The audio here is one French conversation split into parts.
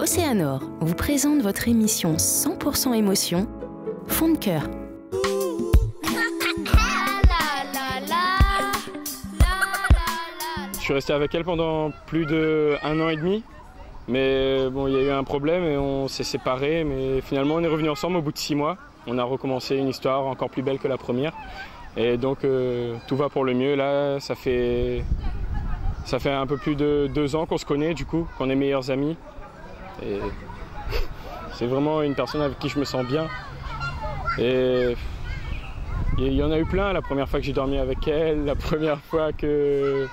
Océanor vous présente votre émission 100% émotion, Fond de cœur. Je suis resté avec elle pendant plus d'1 an et demi, mais bon, il y a eu un problème et on s'est séparés, mais finalement on est revenus ensemble au bout de 6 mois. On a recommencé une histoire encore plus belle que la première, et donc tout va pour le mieux. Là, ça fait un peu plus de 2 ans qu'on se connaît, du coup, qu'on est meilleurs amis. Et c'est vraiment une personne avec qui je me sens bien. Et il y en a eu plein, la première fois que j'ai dormi avec elle, la première fois qu'on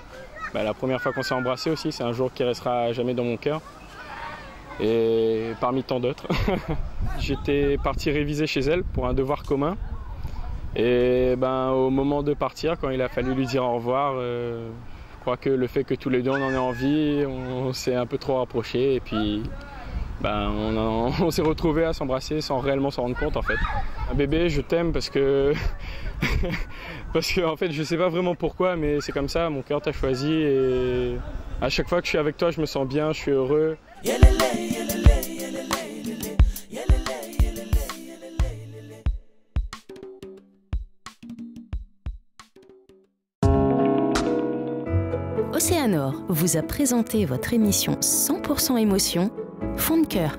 s'est embrassé aussi, c'est un jour qui restera à jamais dans mon cœur. Et parmi tant d'autres. J'étais parti réviser chez elle pour un devoir commun. Et au moment de partir, quand il a fallu lui dire au revoir, je crois que le fait que tous les deux on en ait envie, on s'est un peu trop rapprochés. Et puis on s'est retrouvés à s'embrasser sans réellement s'en rendre compte en fait. Un bébé, je t'aime parce que en fait je sais pas vraiment pourquoi, mais c'est comme ça, mon cœur t'a choisi et à chaque fois que je suis avec toi je me sens bien, je suis heureux. Océanor vous a présenté votre émission 100% émotion, Fond de cœur.